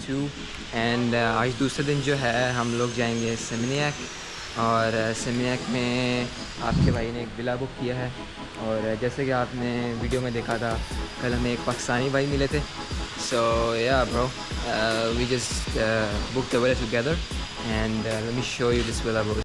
2 and आज दूसरे दिन जो है हम लोग जाएंगे सेमिनियक, और सेमिनियक में आपके भाई ने एक विला बुक किया है। और जैसे कि आपने वीडियो में देखा था, कल हमें एक पाकिस्तानी भाई मिले थे। So yeah bro, we just book the villa together and let me show you this villa bro.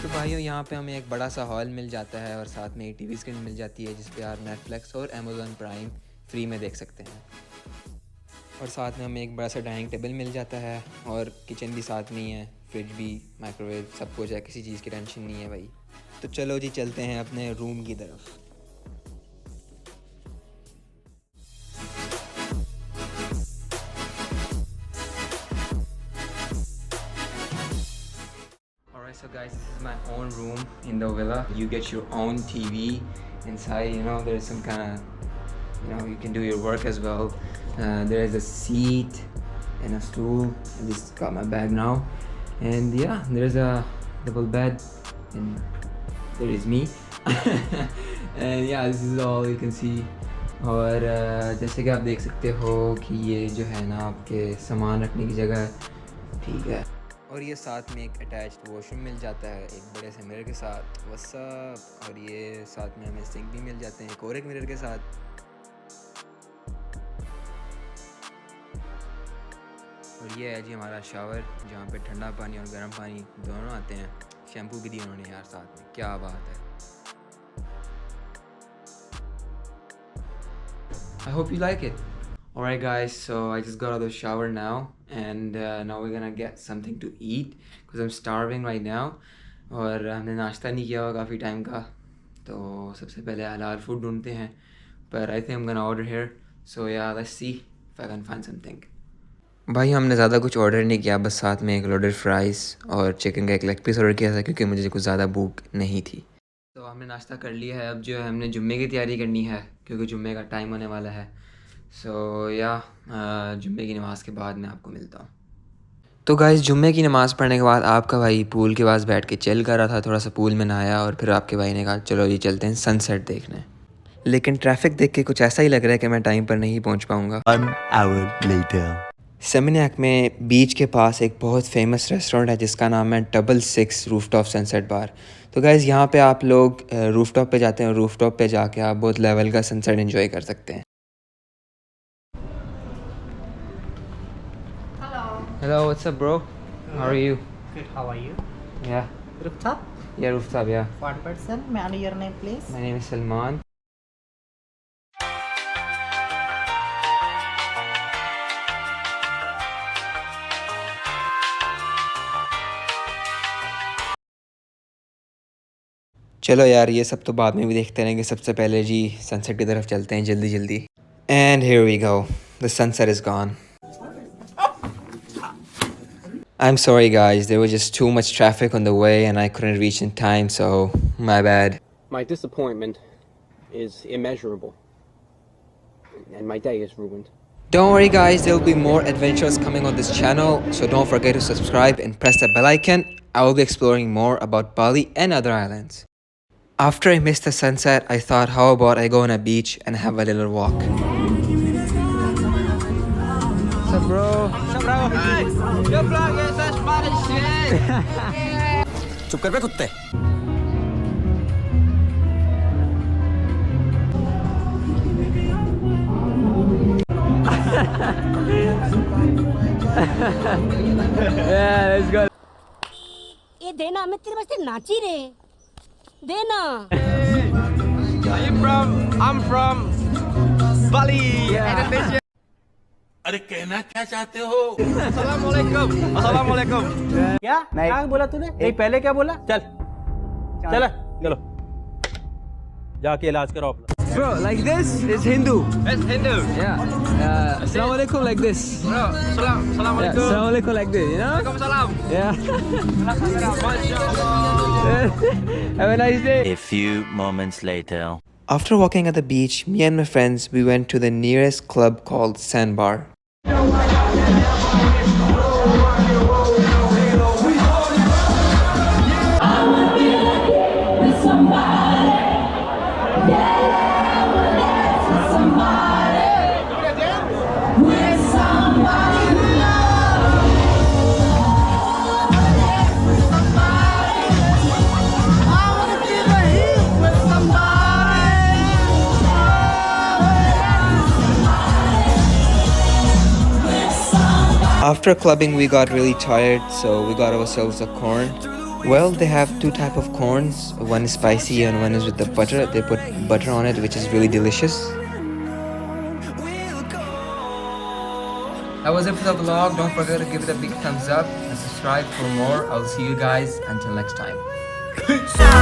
तो भाइयों, यहाँ पे हमें एक बड़ा सा हॉल मिल जाता है और साथ में एक टीवी स्क्रीन मिल जाती है जिस पे आप नेटफ्लिक्स और अमेज़ॉन प्राइम फ्री में देख सकते हैं। और साथ में हमें एक बड़ा सा डाइनिंग टेबल मिल जाता है और किचन भी साथ में ही है, फ्रिज भी, माइक्रोवेव, सब कुछ है, किसी चीज़ की टेंशन नहीं है भाई। तो चलो जी, चलते हैं अपने रूम की तरफ। So guys, this is my own room in the villa. You get your own TV inside, there's some kind of, you can do your work as well. There is a seat and a stool. I just got my bag now. And yeah, there's a double bed and there is me. And yeah, this is all you can see. और जैसे कि आप देख सकते हो कि ये जो है ना आपके सामान रखने की जगह है, ठीक है। और ये साथ में एक अटैच्ड वॉशरूम मिल जाता है एक बड़े से मिरर के साथ, व्हाट्सअप। और ये साथ में हमें सिंक भी मिल जाते हैं एक और एक मिरर के साथ। और ये है जी हमारा शावर, जहाँ पे ठंडा पानी और गर्म पानी दोनों आते हैं। शैम्पू भी दिया उन्होंने यार साथ में, क्या बात है। I hope you like it. Alright guys, so I just got out of the shower now and now we're gonna get something to eat because I'm starving right now. और हमने नाश्ता नहीं किया हुआ काफ़ी टाइम का, तो सबसे पहले हलाल फूड ढूंढते हैं। पर I think I'm gonna order here, so yeah, let's see if I can find something. भाई हमने ज़्यादा कुछ ऑर्डर नहीं किया, बस साथ में एक लोडेड फ्राइज़ और चिकन का एक लेग पीस ऑर्डर किया था क्योंकि मुझे कुछ ज़्यादा भूख नहीं थी। तो हमने नाश्ता कर लिया है, अब जो है हमने जुम्मे की तैयारी करनी है क्योंकि जुम्मे का टाइम होने वाला है। सो या जुम्मे की नमाज़ के बाद मैं आपको मिलता हूँ। तो गाइस, जुम्मे की नमाज़ पढ़ने के बाद आपका भाई पूल के पास बैठ के चिल कर रहा था, थोड़ा सा पूल में नहाया और फिर आपके भाई ने कहा चलो जी चलते हैं सनसेट देखने। लेकिन ट्रैफिक देख के कुछ ऐसा ही लग रहा है कि मैं टाइम पर नहीं पहुँच पाऊँगा। 1 hour later. सेमिनियक में बीच के पास एक बहुत फेमस रेस्टोरेंट है जिसका नाम है 6 रूफटॉप सनसेट बार। तो गाइस, यहाँ पे आप लोग रूफटॉप पे जाते हैं और रूफटॉप पे जाके आप बहुत लेवल का सनसेट एंजॉय कर सकते हैं। Hello, what's up, bro? How are you? Good, how are you? Yeah. Rooftop? Yeah, rooftop, yeah. One person. May I know your name, please? My name is Salman. चलो यार, ये सब तो बाद में भी देखते रहेंगे, सबसे पहले जी सनसेट की तरफ चलते हैं जल्दी जल्दी। And here we go. The sunset is gone. I'm sorry guys, there was just too much traffic on the way and I couldn't reach in time, so my bad. My disappointment is immeasurable and my day is ruined. Don't worry guys, there will be more adventures coming on this channel, so don't forget to subscribe and press the bell icon. I will be exploring more about Bali and other islands. After I missed the sunset, I thought how about I go on a beach and have a little walk. What's up, bro? What's up, bro? Hi. Your vlog is such fun as shit. चुप कर बे कुत्ते। Yeah, let's go. ये देना, मैं तेरे वास्ते नाची रे, देना। Are you from? I'm from Bali, Indonesia. अरे कहना क्या चाहते हो? Assalamualaikum. Assalamualaikum. क्या? क्या बोला तूने? नहीं, पहले क्या बोला? चल चलो जाके इलाज करो अपना। Bro, like this is Hindu. It's Hindu. Yeah. Assalamualaikum like this. Bro, Yeah, Assalamualaikum. Assalamualaikum like this, you know? Waalaikumsalam. Yeah. Masya Allah. Have a nice day. A few moments later. After walking at the beach, me and my friends, we went to the nearest club called Sandbar. After clubbing, we got really tired, so we got ourselves a corn. Well, they have two type of corns. One is spicy and one is with the butter. They put butter on it, which is really delicious. That was it for the vlog. Don't forget to give it a big thumbs up and subscribe for more. I'll see you guys until next time. Peace.